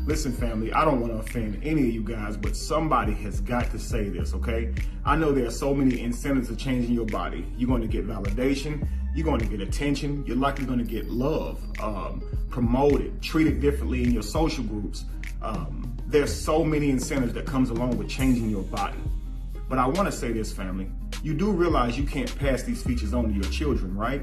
Listen, family, I don't want to offend any of you guys, but somebody has got to say this, okay? I know there are so many incentives of changing your body. You're going to get validation. You're going to get attention. You're likely going to get love, promoted, treated differently in your social groups. There's so many incentives that comes along with changing your body. But I want to say this, family. You do realize you can't pass these features on to your children, right?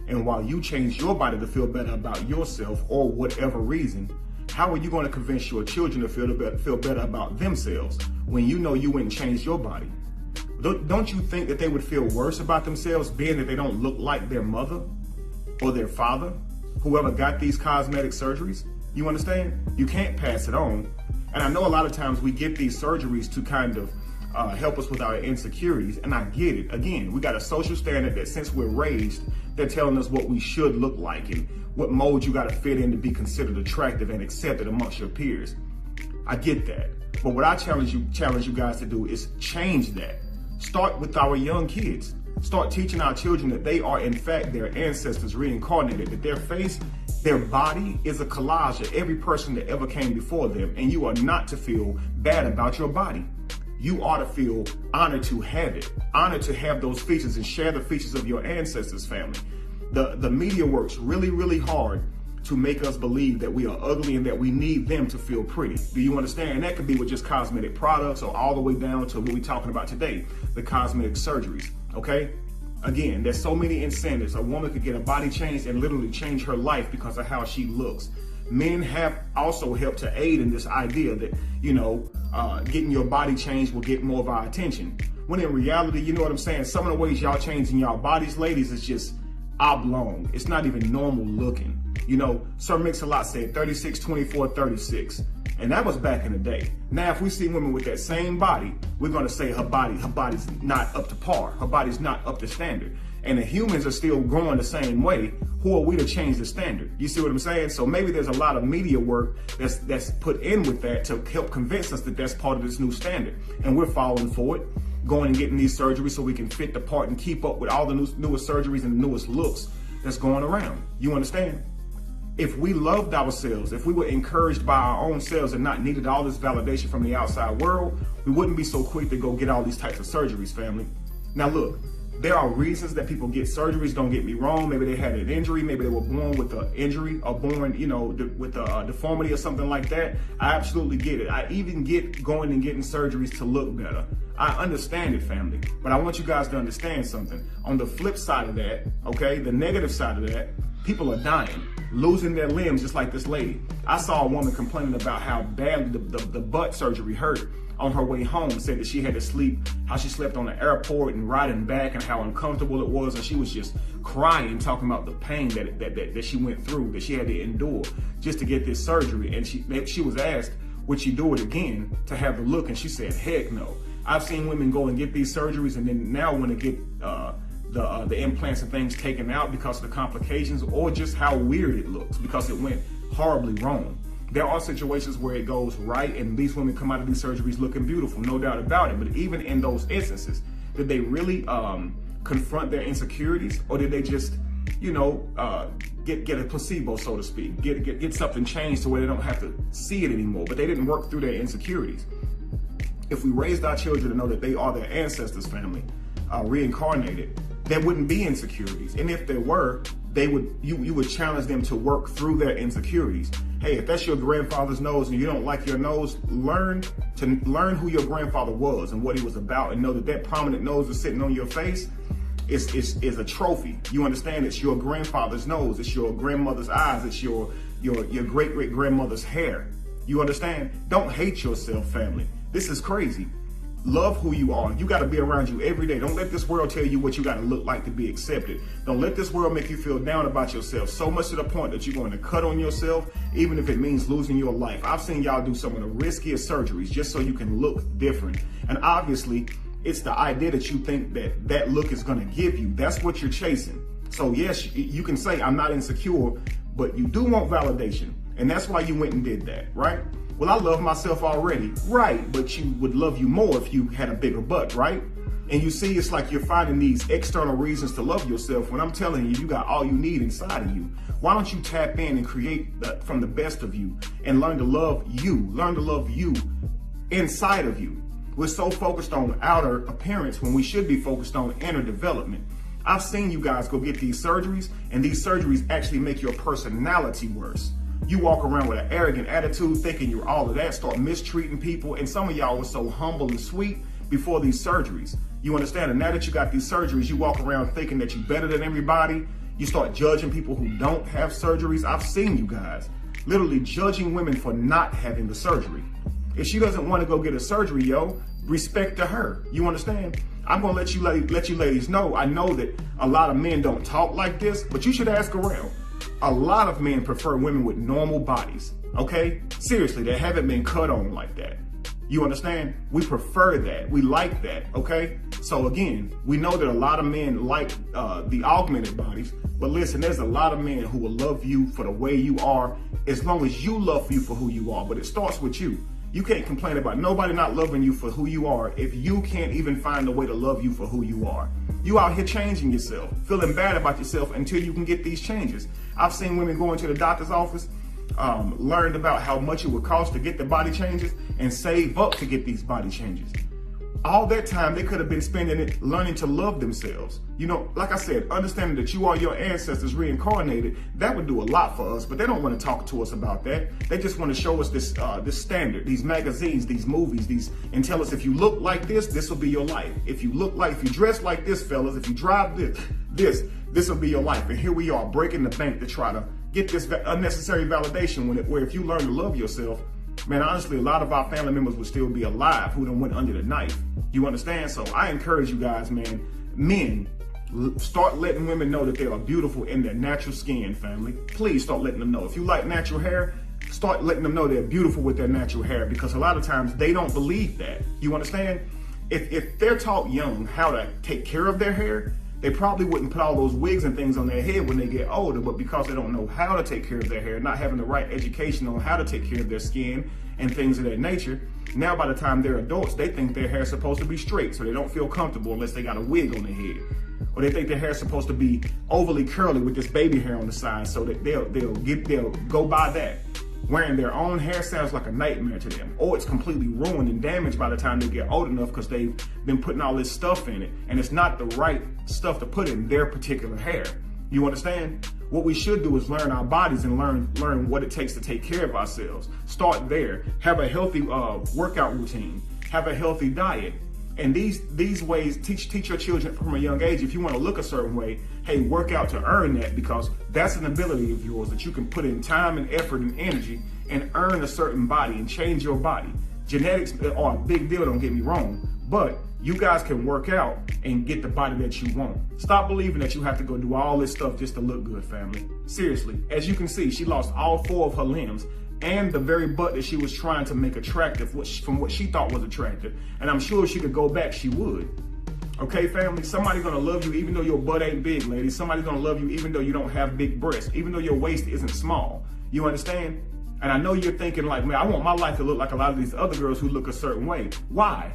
And while you change your body to feel better about yourself or whatever reason, how are you going to convince your children to feel better about themselves when you know you went and changed your body? Don't you think that they would feel worse about themselves being that they don't look like their mother or their father, whoever got these cosmetic surgeries? You understand? You can't pass it on. And I know a lot of times we get these surgeries to kind of help us with our insecurities, and I get it. Again, we got a social standard that since we're raised, they're telling us what we should look like and what mold you got to fit in to be considered attractive and accepted amongst your peers. I get that. But what I challenge you guys to do is change that. Start with our young kids. Start teaching our children that they are in fact their ancestors reincarnated, that their face, their body is a collage of every person that ever came before them, and you are not to feel bad about your body. You ought to feel honored to have it, honored to have those features and share the features of your ancestors' family. The media works really, really hard to make us believe that we are ugly and that we need them to feel pretty. Do you understand? And that could be with just cosmetic products or all the way down to what we're talking about today, the cosmetic surgeries, okay? Again, there's so many incentives. A woman could get a body change and literally change her life because of how she looks. Men have also helped to aid in this idea that, getting your body changed will get more of our attention. When in reality, you know what I'm saying? Some of the ways y'all changing y'all bodies, ladies, is just oblong. It's not even normal looking. Sir Mix-a-Lot said 36, 24, 36. And that was back in the day. Now, if we see women with that same body, we're going to say her body's not up to par. Her body's not up to standard. And the humans are still growing the same way. Who are we to change the standard? You see what I'm saying? So maybe there's a lot of media work that's put in with that to help convince us that that's part of this new standard. And we're following for it, going and getting these surgeries so we can fit the part and keep up with all the newest surgeries and the newest looks that's going around. You understand? If we loved ourselves, if we were encouraged by our own selves and not needed all this validation from the outside world, we wouldn't be so quick to go get all these types of surgeries, family. Now look, there are reasons that people get surgeries, don't get me wrong. Maybe they had an injury, maybe they were born with an injury or born, with a deformity or something like that. I absolutely get it. I even get going and getting surgeries to look better. I understand it, family, but I want you guys to understand something. On the flip side of that, okay, the negative side of that, people are dying, losing their limbs just like this lady. I saw a woman complaining about how badly the butt surgery hurt on her way home, said that she had to sleep, how she slept on the airport and riding back and how uncomfortable it was. And she was just crying, talking about the pain that she went through, that she had to endure just to get this surgery. And she was asked, would she do it again to have the look? And she said, heck no. I've seen women go and get these surgeries and then now want to get the implants and things taken out because of the complications or just how weird it looks because it went horribly wrong. There are situations where it goes right and these women come out of these surgeries looking beautiful, no doubt about it. But even in those instances, did they really confront their insecurities, or did they just, get a placebo, so to speak, get something changed to where they don't have to see it anymore, but they didn't work through their insecurities? If we raised our children to know that they are their ancestors' family, reincarnated, there wouldn't be insecurities. And if there were, you would challenge them to work through their insecurities. Hey, if that's your grandfather's nose and you don't like your nose, learn who your grandfather was and what he was about, and know that prominent nose is sitting on your face is a trophy. You understand? It's your grandfather's nose, it's your grandmother's eyes, it's your great-great-grandmother's hair. You understand? Don't hate yourself, family. This is crazy. Love who you are. You got to be around you every day. Don't let this world tell you what you got to look like to be accepted. Don't let this world make you feel down about yourself so much to the point that you're going to cut on yourself, even if it means losing your life. I've seen y'all do some of the riskiest surgeries just so you can look different. And obviously, it's the idea that you think that look is going to give you. That's what you're chasing. So yes, you can say, I'm not insecure, but you do want validation. And that's why you went and did that, right? Well, I love myself already. Right, but you would love you more if you had a bigger butt, right? And you see, it's like you're finding these external reasons to love yourself when I'm telling you, you got all you need inside of you. Why don't you tap in and create from the best of you and learn to love you inside of you. We're so focused on outer appearance when we should be focused on inner development. I've seen you guys go get these surgeries, and these surgeries actually make your personality worse. You walk around with an arrogant attitude, thinking you're all of that, start mistreating people, and some of y'all were so humble and sweet before these surgeries. You understand? And now that you got these surgeries, you walk around thinking that you're better than everybody. You start judging people who don't have surgeries. I've seen you guys literally judging women for not having the surgery. If she doesn't want to go get a surgery, yo, respect to her. You understand? I'm gonna let you ladies know. I know that a lot of men don't talk like this, but you should ask around. A lot of men prefer women with normal bodies. Okay? Seriously, that haven't been cut on like that. You understand? We prefer that. We like that, okay? So again, we know that a lot of men like the augmented bodies, but listen, there's a lot of men who will love you for the way you are as long as you love you for who you are, but it starts with you. You can't complain about nobody not loving you for who you are if you can't even find a way to love you for who you are. You out here changing yourself, feeling bad about yourself until you can get these changes. I've seen women go into the doctor's office, learned about how much it would cost to get the body changes and save up to get these body changes. All that time they could have been spending it learning to love themselves. You know, like I said, understanding that you are your ancestors reincarnated, that would do a lot for us, but they don't want to talk to us about that. They just want to show us this standard, these magazines, these movies, and tell us if you look like this, this will be your life. If you dress like this, fellas, if you drive this will be your life. And here we are breaking the bank to try to get this unnecessary validation where if you learn to love yourself, man, honestly, a lot of our family members would still be alive who done went under the knife. You understand? So I encourage you guys, man, men, start letting women know that they are beautiful in their natural skin, family. Please start letting them know. If you like natural hair, start letting them know they're beautiful with their natural hair, because a lot of times they don't believe that. You understand? If they're taught young how to take care of their hair, they probably wouldn't put all those wigs and things on their head when they get older, but because they don't know how to take care of their hair, not having the right education on how to take care of their skin and things of that nature, now by the time they're adults, they think their hair is supposed to be straight, so they don't feel comfortable unless they got a wig on their head. Or they think their hair is supposed to be overly curly with this baby hair on the side, so that they'll go by that. Wearing their own hair sounds like a nightmare to them, or it's completely ruined and damaged by the time they get old enough because they've been putting all this stuff in it, and it's not the right stuff to put in their particular hair. You understand? What we should do is learn our bodies and learn what it takes to take care of ourselves. Start there. Have a healthy workout routine. Have a healthy diet. And these ways, teach your children from a young age. If you want to look a certain way, hey, work out to earn that, because that's an ability of yours that you can put in time and effort and energy and earn a certain body and change your body. Genetics are a big deal, don't get me wrong, but you guys can work out and get the body that you want. Stop believing that you have to go do all this stuff just to look good, family. Seriously, as you can see, she lost all 4 of her limbs and the very butt that she was trying to make attractive from what she thought was attractive. And I'm sure if she could go back, she would. Okay, family, somebody's gonna love you even though your butt ain't big, ladies. Somebody's gonna love you even though you don't have big breasts, even though your waist isn't small. You understand? And I know you're thinking like, man, I want my life to look like a lot of these other girls who look a certain way. Why?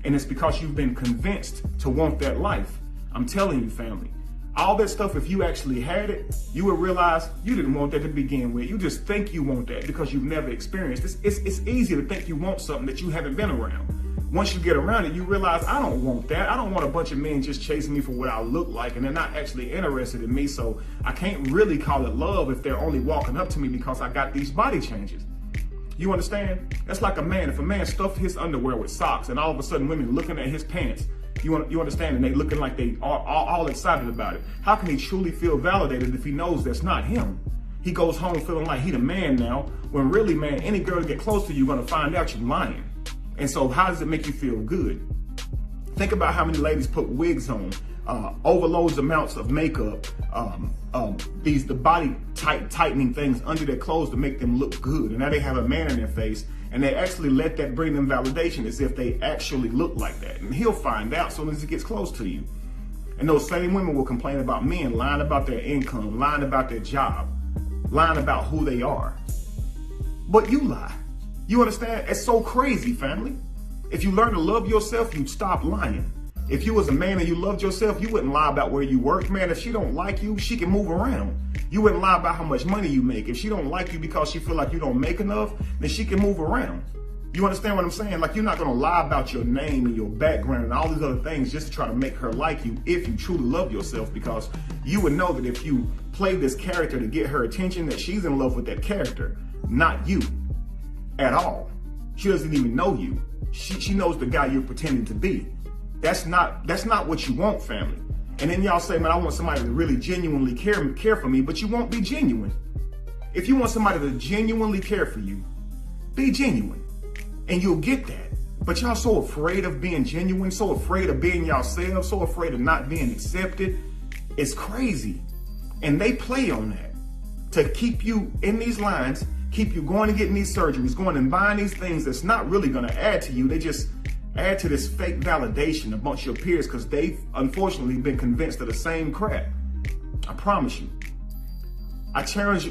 And it's because you've been convinced to want that life. I'm telling you, family, all that stuff, if you actually had it, you would realize you didn't want that to begin with. You just think you want that because you've never experienced it. It's easy to think you want something that you haven't been around. Once you get around it, you realize, I don't want that. I don't want a bunch of men just chasing me for what I look like, and they're not actually interested in me, so I can't really call it love if they're only walking up to me because I got these body changes. You understand? That's like a man. If a man stuffed his underwear with socks and all of a sudden women looking at his pants, you understand, and they looking like they are all excited about it. How can he truly feel validated if he knows that's not him? He goes home feeling like he the man now, when really, man, any girl to get close to you gonna find out you're lying. And so how does it make you feel good? Think about how many ladies put wigs on, overloads amounts of makeup, the body tightening things under their clothes to make them look good. And now they have a man in their face, and they actually let that bring them validation as if they actually look like that. And he'll find out as soon as he gets close to you. And those same women will complain about men lying about their income, lying about their job, lying about who they are. But you lie. You understand? It's so crazy, family. If you learn to love yourself, you'd stop lying. If you was a man and you loved yourself, you wouldn't lie about where you work. Man, if she don't like you, she can move around. You wouldn't lie about how much money you make. If she don't like you because she feel like you don't make enough, then she can move around. You understand what I'm saying? Like, you're not going to lie about your name and your background and all these other things just to try to make her like you if you truly love yourself, because you would know that if you play this character to get her attention, that she's in love with that character, not you at all. She doesn't even know you. She knows the guy you're pretending to be. That's not what you want, family. And then y'all say, man, I want somebody to really genuinely care for me, but you won't be genuine. If you want somebody to genuinely care for you, be genuine. And you'll get that. But y'all so afraid of being genuine, so afraid of being yourselves, so afraid of not being accepted. It's crazy. And they play on that to keep you in these lines, keep you going and getting these surgeries, going and buying these things that's not really going to add to you. They just add to this fake validation amongst your peers because they've unfortunately been convinced of the same crap. I promise you. I challenge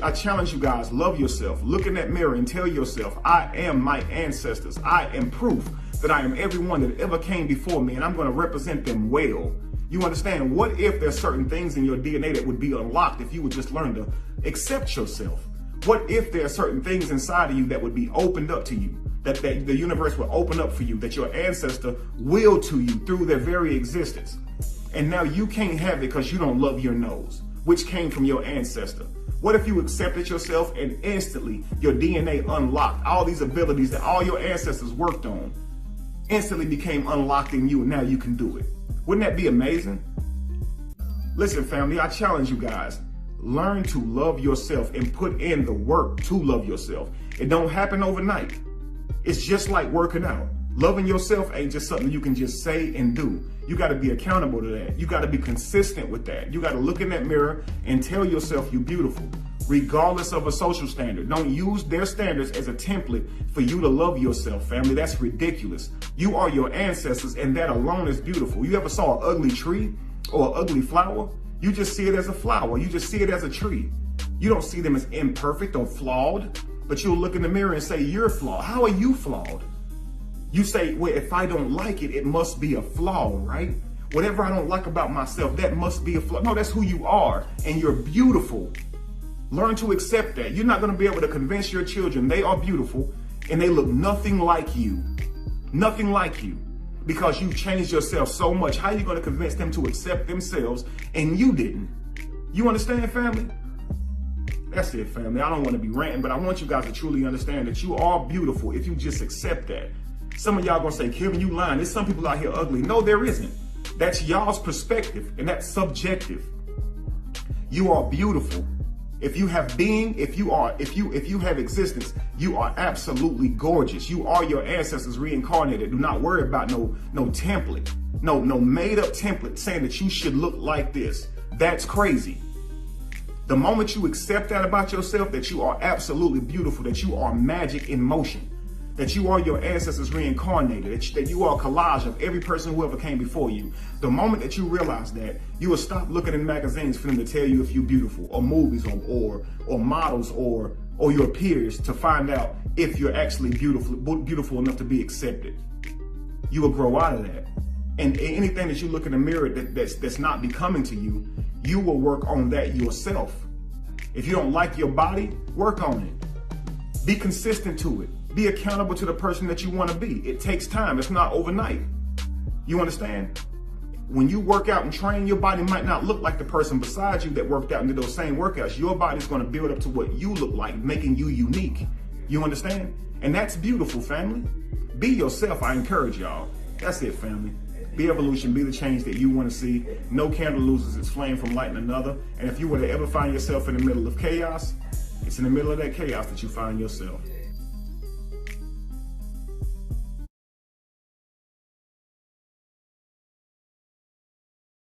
you guys, love yourself. Look in that mirror and tell yourself, I am my ancestors. I am proof that I am everyone that ever came before me, and I'm going to represent them well. You understand? What if there's certain things in your DNA that would be unlocked if you would just learn to accept yourself? What if there are certain things inside of you that would be opened up to you, that the universe will open up for you, that your ancestor willed to you through their very existence? And now you can't have it because you don't love your nose, which came from your ancestor. What if you accepted yourself and instantly your DNA unlocked? All these abilities that all your ancestors worked on instantly became unlocked in you, and now you can do it. Wouldn't that be amazing? Listen, family, I challenge you guys. Learn to love yourself and put in the work to love yourself. It don't happen overnight. It's just like working out. Loving yourself ain't just something you can just say and do. You got to be accountable to that. You got to be consistent with that. You got to look in that mirror and tell yourself you're beautiful, regardless of a social standard. Don't use their standards as a template for you to love yourself, family. That's ridiculous. You are your ancestors, and that alone is beautiful. You ever saw an ugly tree or an ugly flower? You just see it as a flower. You just see it as a tree. You don't see them as imperfect or flawed, but you'll look in the mirror and say, you're flawed. How are you flawed? You say, well, if I don't like it, it must be a flaw, right? Whatever I don't like about myself, that must be a flaw. No, that's who you are, and you're beautiful. Learn to accept that. You're not going to be able to convince your children they are beautiful and they look nothing like you. Nothing like you. Because you've changed yourself so much. How are you going to convince them to accept themselves and you didn't? You understand, family? That's it, family. I don't want to be ranting, but I want you guys to truly understand that you are beautiful if you just accept that. Some of y'all gonna say, Kevin, you lying. There's some people out here ugly. No, there isn't. That's y'all's perspective, and that's subjective. You are beautiful. If you have being, if you have existence, you are absolutely gorgeous. You are your ancestors reincarnated. Do not worry about no template, no made up template saying that you should look like this. That's crazy. The moment you accept that about yourself, that you are absolutely beautiful, that you are magic in motion, that you are your ancestors reincarnated, that you are a collage of every person who ever came before you. The moment that you realize that, you will stop looking in magazines for them to tell you if you're beautiful, or movies, or models, or your peers to find out if you're actually beautiful enough to be accepted. You will grow out of that. And anything that you look in the mirror that's not becoming to you, you will work on that yourself. If you don't like your body, work on it. Be consistent to it. Be accountable to the person that you want to be. It takes time. It's not overnight. You understand? When you work out and train, your body might not look like the person beside you that worked out and did those same workouts. Your body's going to build up to what you look like, making you unique. You understand? And that's beautiful, family. Be yourself. I encourage y'all. That's it, family. Be evolution. Be the change that you want to see. No candle loses its flame from lighting another. And if you were to ever find yourself in the middle of chaos, it's in the middle of that chaos that you find yourself.